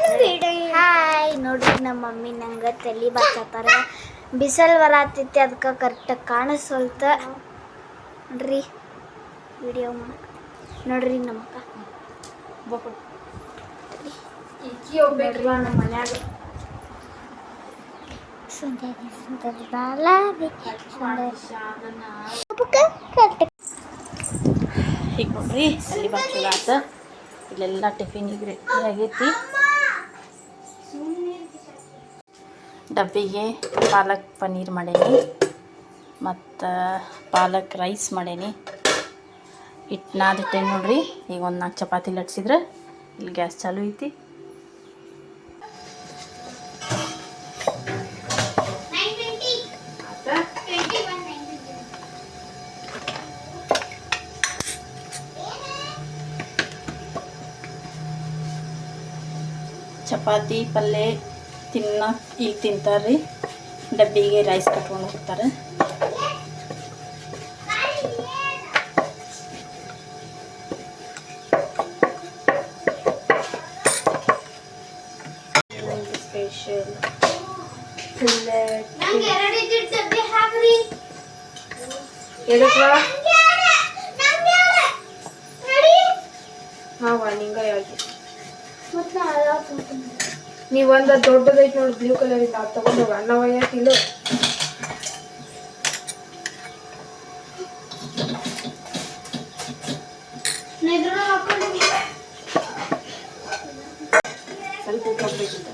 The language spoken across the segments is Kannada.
ಹಾಯ್ ನೋಡ್ರಿ, ನಮ್ಮ ಮಮ್ಮಿ ನಂಗೆ ತಲೆ ಬಾಚತ್ತಾರ. ಬಿಸಿಲು ಬರತೈತಿ, ಅದಕ್ಕೆ ಕರೆಕ್ಟಾಗಿ ಕಾಣಿಸೋಲ್ತ ನೋಡ್ರಿ. ವಿಡಿಯೋ ನೋಡ್ರಿ ನಮ್ಮಕ್ಕ ನೋಡ್ರಿ ನಮ್ಮ ಮನ್ಯಾಗ ಸುಂದರಿ ಸುಂದರಿ ಬಾಲಾವಿ ಈಗ ನೋಡ್ರಿ ತಲೆ ಬಾಚ್ ಚಲೋ ಆತ. ಇಲ್ಲೆಲ್ಲ ಟಿಫಿನಿಗೆ ರೆಡಿ ಆಗೈತಿ. ಡಬ್ಬಿಗೆ ಪಾಲಕ್ ಪನ್ನೀರ್ ಮಾಡೇನಿ ಮತ್ತು ಪಾಲಕ್ ರೈಸ್ ಮಾಡೇನಿ. ಹಿಟ್ಟು ನಾದಿಟ್ಟೇನಿ ನೋಡ್ರಿ. ಈಗ ಒಂದು 4 ಚಪಾತಿ ಲಟ್ಸಿದ್ರೆ ಇಲ್ಲಿ ಗ್ಯಾಸ್ ಚಾಲು ಐತಿ. ಚಪಾತಿ ಪಲ್ಯ ಈಗ ತಿಂತಾರೆ. ಡಬ್ಬಿಗೆ ರೈಸ್ ಕಟ್ಕೊಂಡು ಹೋಗ್ತಾರೆ. ಸ್ಪೆಷಲ್ ನೀವೊಂದು ದೊಡ್ಡದೈತಿ ನೋಡಿ, ಬ್ಲೂ ಕಲರ್ ಇಂದ ಅದು ತಗೊಂಡು ಹೋಗ. ಅನ್ನ ಒಯ್ಯಾಕಿಲ್ಲ ಸ್ವಲ್ಪ ತಗೋಬೇಕಿತ್ತು.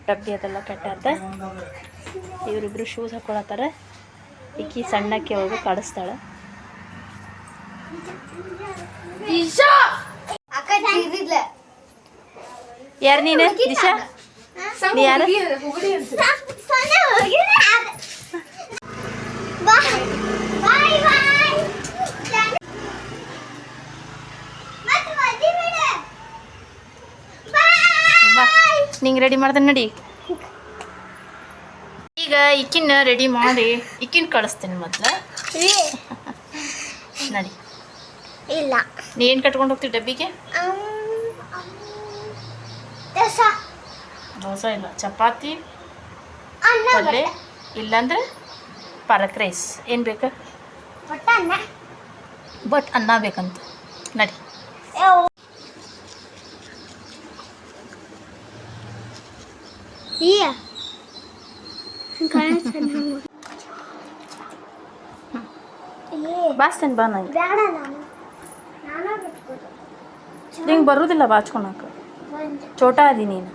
ಡಬ್ಬಿ ಅದೆಲ್ಲ ಕಟ್ಟಾತ. ಇವರಿಬ್ರು ಶೂಸ್ ಹಾಕೊಳತ್ತಾರ. ಇಕ್ಕಿ ಸಣ್ಣಕ್ಕೆ ಹೋಗಿ ಕಾಡಿಸ್ತಾಳ. ಯಾರು ನೀನು ದಿಶಾ? ನೀ ಯಾರು? ನಿಂಗೆ ರೆಡಿ ಮಾಡ್ದೆ ನಡಿ. ಈಗ ಇಕ್ಕಿನ ರೆಡಿ ಮಾಡಿ ಇಕ್ಕಿನ ಕಳಿಸ್ತೇನೆ ಮೊದ್ಲು. ನಡಿ. ಇಲ್ಲ, ನೀ ಏನು ಕಟ್ಕೊಂಡು ಹೋಗ್ತೀವಿ ಡಬ್ಬಿಗೆ? ದೋಸೆ ಇಲ್ಲ, ಚಪಾತಿ ಪಲ್ಯ, ಇಲ್ಲಾಂದ್ರೆ ಪಾಲಕ್ ರೈಸ್. ಏನು ಬೇಕು? ಬಟ್ ಅನ್ನ ಬೇಕಂತ. ನಡಿ. ಬಾಸ್ತೇನೆ ಬಾ. ನಿಂಗೆ ಬರುವುದಿಲ್ಲ ಬಾಚ್ಕೊಳಕ. ಚೋಟ ಅದಿ ನೀನು.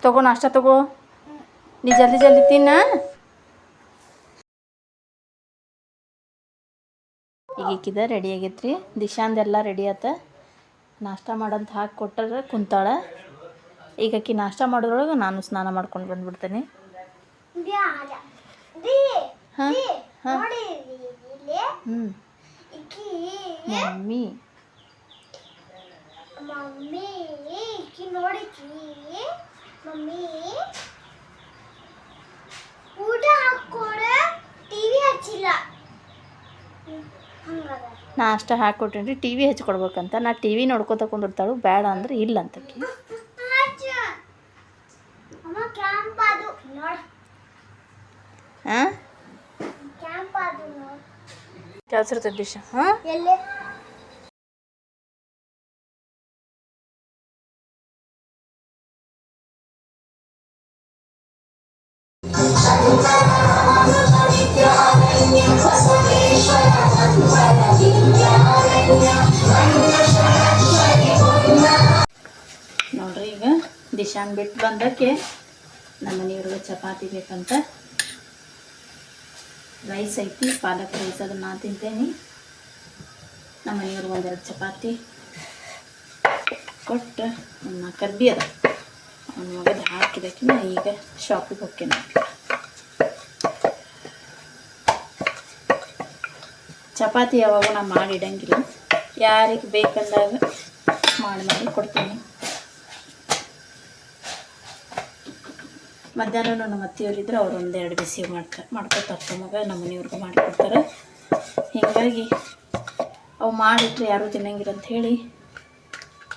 ತಗೋ ನಾಷ್ಟ ತಗೋ. ನೀ ಜಲ್ದಿ ಜಲ್ದಿ ತಿನ್ನ. ಈಗ ಇಕ್ಕಿದ ರೆಡಿ ಆಗೈತ್ರಿ. ದಿಶಾಂದೆಲ್ಲ ರೆಡಿ ಆತ. ನಾಷ್ಟ ಮಾಡಂತ ಹಾಕಿ ಕೊಟ್ಟರೆ ಕುಂತಾಳ. ಈಗ ಆಕಿ ನಾಷ್ಟ ಮಾಡೋದ್ರೊಳಗೆ ನಾನು ಸ್ನಾನ ಮಾಡ್ಕೊಂಡು ಬಂದ್ಬಿಡ್ತೇನೆ. ಹಾಂ ಹಾಂ ಮಮ್ಮಿ ಮಮ್ಮಿ ಊಟ ಹಾಕೊಡ, ಟಿವಿ ಹಚ್ಚಿಲ್ಲ. ನಾಷ್ಟ ಹಾಕ್ಕೊಟ್ಟೇನ್ರಿ. T V ಹಚ್ಕೊಡ್ಬೇಕಂತ. ನಾ ಟಿ ವಿ ನೋಡ್ಕೊತ ಕುಂದಿರ್ತಾಳು. ಬೇಡ ಅಂದ್ರೆ ಇಲ್ಲ ಅಂತಕ್ಕೆ. ಹಾಂ ಕೆಲಸ ಇರ್ತದೆ ದಿಶಾ. ಹಾಂ ನೋಡ್ರಿ ಈಗ ದಿಶಾನ್ ಬಿಟ್ಟು ಬಂದಕ್ಕೆ ನಮ್ಮ ಮನೆಯವ್ರಿಗೆ ಚಪಾತಿ ಬೇಕಂತ ರೈಸ್ ಐತಿ, ಪಾಲಕ್ ರೈಸ್ ಅದನ್ನು ನಾನು ತಿಂತೇನೆ. ನಮ್ಮ ಮನೆಯವ್ರಿಗೆ ಒಂದೆರಡು ಚಪಾತಿ ಕೊಟ್ಟು ನನ್ನ ಕರ್ಬಿ ಅದ ಅವನ ಮಗದ ಹಾಕಿದಕ್ಕಿಂತ ಈಗ ಶಾಪಿಗೆ ಹೋಗ್ತೇನೆ. ಚಪಾತಿ ಯಾವಾಗ ನಾನು ಮಾಡಿ ಇಡಂಗಿಲ್ಲ, ಯಾರಿಗೆ ಬೇಕಂದಾಗ ಮಾಡಿ ಕೊಡ್ತೀನಿ. ಮಧ್ಯಾಹ್ನ ನಮ್ಮ ಅತ್ತೆಯವರಿದ್ರೆ ಅವ್ರು ಒಂದೆರಡು ಬಿಸಿ ಮಾಡ್ಕೊತಾರೆ ಮಗ, ನಮ್ಮ ಮನೆಯವ್ರಿಗೆ ಮಾಡಿಕೊಡ್ತಾರೆ. ಹೀಗಾಗಿ ಅವು ಮಾಡಿಟ್ರೆ ಯಾರೂ ತಿನ್ನಂಗಿಲ್ಲ ಅಂತ ಹೇಳಿ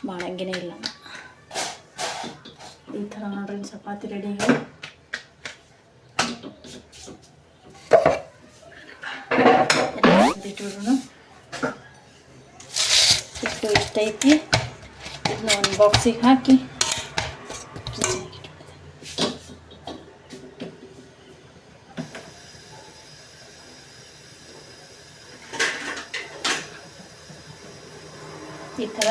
ಮಾಡಂಗೇ ಇಲ್ಲ. ಈ ಥರ ನೋಡ್ರಿ ಚಪಾತಿ ರೆಡಿ ಬಿಟ್ಬಿಡೋಣ. ಇಷ್ಟು ಇಷ್ಟ ಐತಿ, ಇದನ್ನ ಒಂದು ಬಾಕ್ಸಿಗೆ ಹಾಕಿ ಈ ಥರ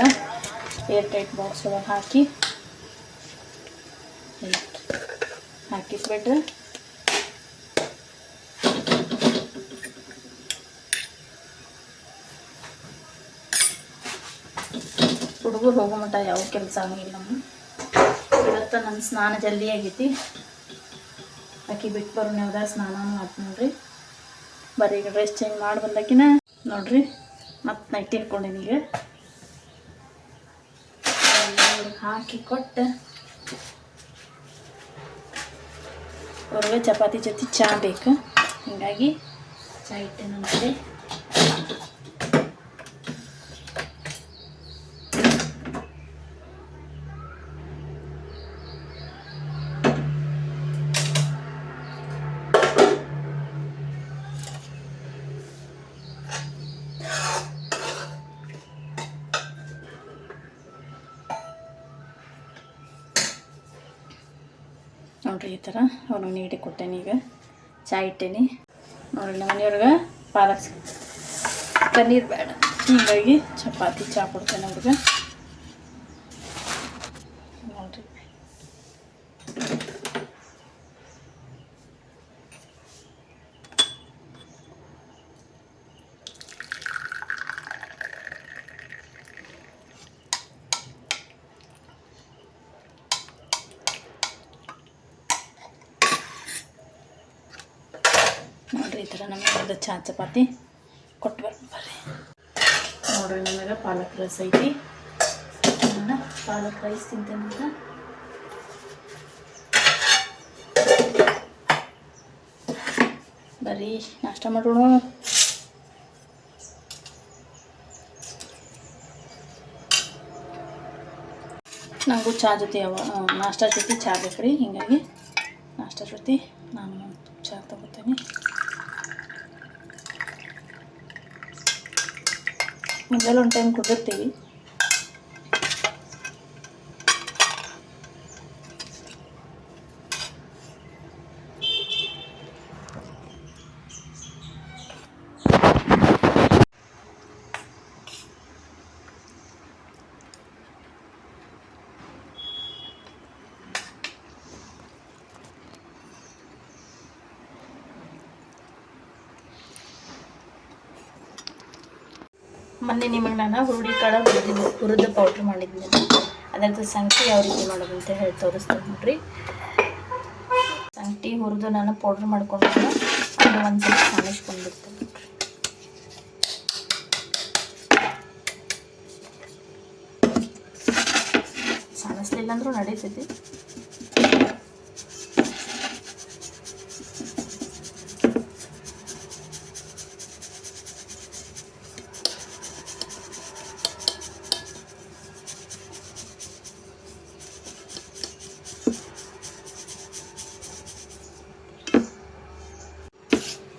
ಏರ್ ಟೈಟ್ ಬಾಕ್ಸ್ ಒಳಗೆ ಹಾಕಿಟ್ಬಿಟ್ರೆ ಹುಡುಗರು ಹೋಗೋ ಮಟ್ಟ ಯಾವ ಕೆಲಸ ಆಗಿಲ್ಲ. ಇವತ್ತು ನನ್ನ ಸ್ನಾನ ಜಲ್ದಿ ಆಗೈತಿ, ಆಕಿ ಬಿಟ್ಟು ಬರೋಣ ಯಾವ್ದಾರು ಸ್ನಾನನೂ ಆಯ್ತು ನೋಡ್ರಿ. ಬರೀ ಈಗ ಡ್ರೆಸ್ ಚೇಂಜ್ ಮಾಡಿ ಬಂದಾಕಿನ ನೋಡ್ರಿ ಮತ್ತು ನೈಟಿ ಹಾಕ್ಕೊಂಡೀನಿ. ಈಗ ಹಾಕಿ ಕೊಟ್ಟು ಅವ್ರಿಗೆ ಚಪಾತಿ ಜೊತೆ ಚಹಾ ಬೇಕು, ಹೀಗಾಗಿ ಚಹಾ ಇಟ್ಟೆ ನೋಡಿ. ನೋಡ್ರಿ ಈ ಥರ ಅವ್ನಿಗೆ ನೀಡಿ ಕೊಟ್ಟೇನಿ. ಈಗ ಚಹಾ ಇಟ್ಟೇನಿ ನೋಡ್ರಿ. ನಮ್ಮ ಮನೆಯವ್ರಿಗೆ ಪಾಲಕ್ ಪನ್ನೀರ್ ಬೇಡ, ಹೀಗಾಗಿ ಚಪಾತಿ ಚಹಾ ಕೊಡ್ತೇನೆ ಅವ್ರಿಗೆ. ನೋಡ್ರಿ ನೋಡ್ರಿ ಈ ಥರ ನಮಗೆ ಚಹಾ ಚಪಾತಿ ಕೊಟ್ಟು ಬರ್ರಿ. ನೋಡ್ರಿ ನಮಗೆ ಪಾಲಕ್ ರೈಸ್ ಐತಿ, ನಾನು ಪಾಲಕ್ ರೈಸ್ ತಿಂತೇನೆ ಅಂತ. ಬರ್ರಿ ನಾಷ್ಟ ಮಾಡೋಣ. ನನಗೂ ಚಹಾ ಜೊತೆ ನಾಷ್ಟ ಜೊತೆ ಚಹಾ ಬೇಕು ರೀ, ಹೀಗಾಗಿ ನಾಷ್ಟ ಜೊತೆ ನಾನು ಚಹಾ ತಗೋತೀನಿ. ಮುಂಜಾನೆ ಒಂದು ಟೈಮ್ ಕುಡಿರ್ತೀವಿ. ಮೊನ್ನೆ ನಿಮಗೆ ನಾನು ಹುರುಳಿ ಕಾಳು ಹುರಿದು ಪೌಡ್ರ್ ಮಾಡಿದ್ದೀನಿ, ಅದರದ್ದು ಸಂಗಟಿ ಯಾವ ರೀತಿ ಮಾಡೋದು ಅಂತ ಹೇಳಿ ತೋರಿಸ್ತೀನಿ ನೋಡ್ರಿ. ಸಂಗಟಿ ಹುರಿದು ನಾನು ಪೌಡ್ರ್ ಮಾಡ್ಕೊಂಡು ಅದು ಒಂದು ಸ್ವಲ್ಪ ಸಾಣಿಸ್ಕೊಂಡ್ಬಿಡ್ತೇನೆ ನೋಡ್ರಿ. ಸಾಣಿಸ್ಲಿಲ್ಲ ಅಂದ್ರೂ ನಡೀತೈತಿ.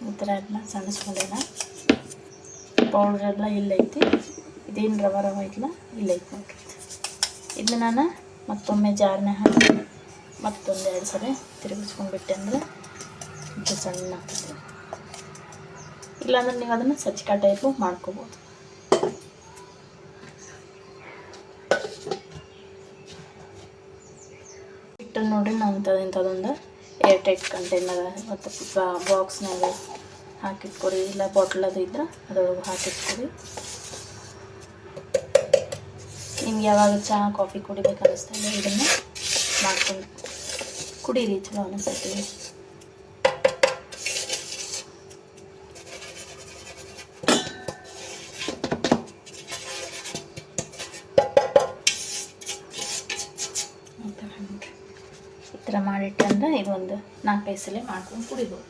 ಈ ಥರ ಎಲ್ಲ ಸಣ್ಣಿಸ್ಕೊಂಡೇನ ಪೌಡ್ರೆಲ್ಲ ಇಲ್ಲೈತಿ. ಇದೇನು ರವ ಐತಿಲ್ಲ ಇಲ್ಲೈತಿ ನೋಡ್ರಿ. ಇದನ್ನ ನಾನು ಮತ್ತೊಮ್ಮೆ ಜಾರನ್ನ ಹಾಕಿ ಮತ್ತೊಂದೆರಡು ಸಲ ತಿರುಗಿಸ್ಕೊಂಡ್ಬಿಟ್ಟೆ ಅಂದ್ರೆ ಇದು ಸಣ್ಣ ಆಗ್ತದೆ. ಇಲ್ಲಾಂದ್ರೆ ನೀವು ಅದನ್ನು ಸಜ್ಜಿಕಾಯಿ ಟೈಪು ಮಾಡ್ಕೋಬೋದು. ಹಿಟ್ಟನ್ನು ನೋಡಿರಿ ನಾವು ಇಂಥದೊಂದು ಏರ್ ಟೈಟ್ ಕಂಟೈನರ್ ಮತ್ತು ಬಾಕ್ಸ್ನಾಗ ಹಾಕಿಟ್ಕೊರಿ, ಇಲ್ಲ ಬಾಟ್ಲ್ ಅದು ಇದ್ರೆ ಅದರೊಳಗೆ ಹಾಕಿಟ್ಕೊರಿ. ನಿಮ್ಗೆ ಯಾವಾಗ ಚಹಾ ಕಾಫಿ ಕುಡಿಬೇಕು ಅನ್ನಿಸ್ತದೆ ಇದನ್ನು ಮಾಡ್ಕೊಂಡು ಕುಡೀರಿ, ಚಲೋ ಅನಿಸ್ತೈತಿ. ಈ ಥರ ಮಾಡಿಟ್ಟೆ ಅಂದ್ರೆ ಇದೊಂದು 4-5 ಸಲ ಮಾಡ್ಕೊಂಡು ಕುಡಿಬೋದು.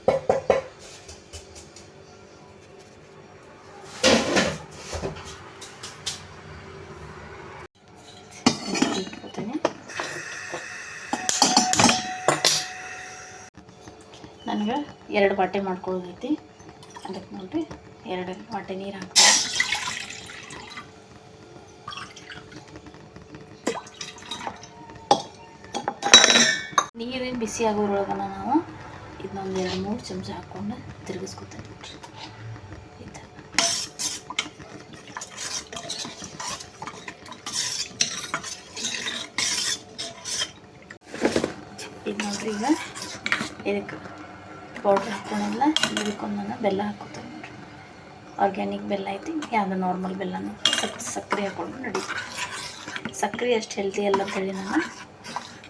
ಇಟ್ಕೊತೀನಿ. ನನಗೆ 2 ವಾಟೆ ಮಾಡ್ಕೊಳ್ಳೋದೈತಿ, ಅದಕ್ಕೆ ನೋಡಿರಿ 2 ವಾಟೆ ನೀರು ಹಾಕ್ತೀನಿ. ನೀರೇನು ಬಿಸಿ ಆಗೋದ್ರೊಳಗೆ ನಾವು ಇದನ್ನೊಂದು 2-3 ಚಮಚ ಹಾಕ್ಕೊಂಡು ತಿರುಗಿಸ್ಕೊತೀನಿ ನೋಡ್ರಿ. ಈ ಥರ ಈಗ ನೋಡ್ರಿ, ಈಗ ಇದಕ್ಕೆ ಪೌಡ್ರ್ ಹಾಕ್ಕೊಂಡೆಲ್ಲ ಇದಕ್ಕೊಂದು ನಾನು ಬೆಲ್ಲ ಹಾಕೋತೀನಿ ನೋಡ್ರಿ. ಆರ್ಗ್ಯಾನಿಕ್ ಬೆಲ್ಲ ಐತಿ, ಯಾವುದು ನಾರ್ಮಲ್ ಬೆಲ್ಲನೂ ಸಕ್ಕರೆ ಹಾಕ್ಕೊಂಡು ನಡೀತೀವಿ. ಸಕ್ಕರೆ ಅಷ್ಟು ಹೆಲ್ತಿ ಅಲ್ಲ ಅಂತೇಳಿ ನಾನು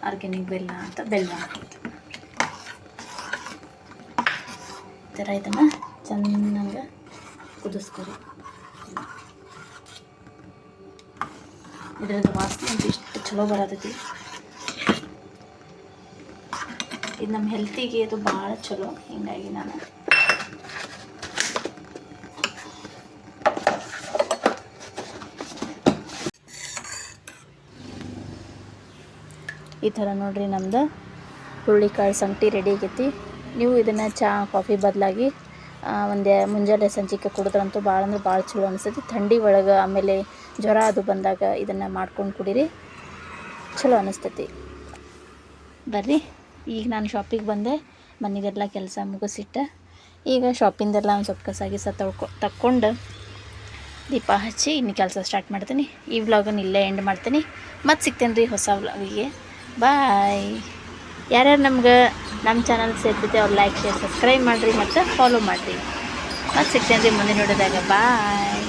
ಆರ್ಗ್ಯಾನಿಕ್ ಬೆಲ್ಲ ಅಂತ ಬೆಲ್ಲ ಹಾಕ್ತೀನಿ. ಈ ಥರ ಇದನ್ನು ಚೆನ್ನಾಗಿ ಕುದಿಸ್ಕೊರಿ. ಇದರದ್ದು ವಾಸನೆ ಅಂತ ಇಷ್ಟು ಚಲೋ ಬರತೈತಿ. ಇದು ನಮ್ಮ ಹೆಲ್ತಿಗೆ ಅದು ಭಾಳ ಚಲೋ. ಹೀಗಾಗಿ ನಾನು ಈ ಥರ ನೋಡಿರಿ ನಮ್ದು ಹುರುಳಿಕಾಳು ಸಂಗಟಿ ರೆಡಿ ಆಗೈತಿ. ನೀವು ಇದನ್ನು ಚಹಾ ಕಾಫಿ ಬದಲಾಗಿ ಮುಂಜಾನೆ ಸಂಜಿಕೆ ಕುಡಿದ್ರಂತೂ ಭಾಳ ಅಂದ್ರೆ ಭಾಳ ಚಲೋ ಅನಿಸ್ತೈತಿ. ಥಂಡಿ ಒಳಗೆ ಆಮೇಲೆ ಜ್ವರ ಅದು ಬಂದಾಗ ಇದನ್ನು ಮಾಡ್ಕೊಂಡು ಕುಡೀರಿ, ಚಲೋ ಅನಿಸ್ತೈತಿ. ಬರ್ರಿ, ಈಗ ನಾನು ಶಾಪಿಗೆ ಬಂದೆ, ಮನೆಗೆಲ್ಲ ಕೆಲಸ ಮುಗಿಸಿಟ್ಟೆ. ಈಗ ಶಾಪಿಂದೆಲ್ಲ ಒಂದು ಸ್ವಲ್ಪ ಕಸ ತಕ್ಕೊಂಡು ದೀಪ ಹಚ್ಚಿ ಇನ್ನು ಕೆಲಸ ಸ್ಟಾರ್ಟ್ ಮಾಡ್ತೀನಿ. ಈ ವ್ಲಾಗನ್ನು ಇಲ್ಲೇ ಎಂಡ್ ಮಾಡ್ತೀನಿ. ಮತ್ತೆ ಸಿಗ್ತೇನೆ ರೀ ಹೊಸ ವ್ಲಾಗಿಗೆ. ಬಾಯ್. ಯಾರ್ಯಾರು ನಮ್ಗೆ ನಮ್ಮ ಚಾನಲ್ ಸೇರ್ತೈತೆ ಅವ್ರು ಲೈಕ್ ಶೇರ್ ಸಬ್ಸ್ಕ್ರೈಬ್ ಮಾಡಿರಿ ಮತ್ತು ಫಾಲೋ ಮಾಡಿರಿ. ಮತ್ತೆ ಸಿಗ್ತೇನೆ ರೀ ಮುಂದಿನ ವಿಡಿಯೋದಾಗ. ಬಾಯ್.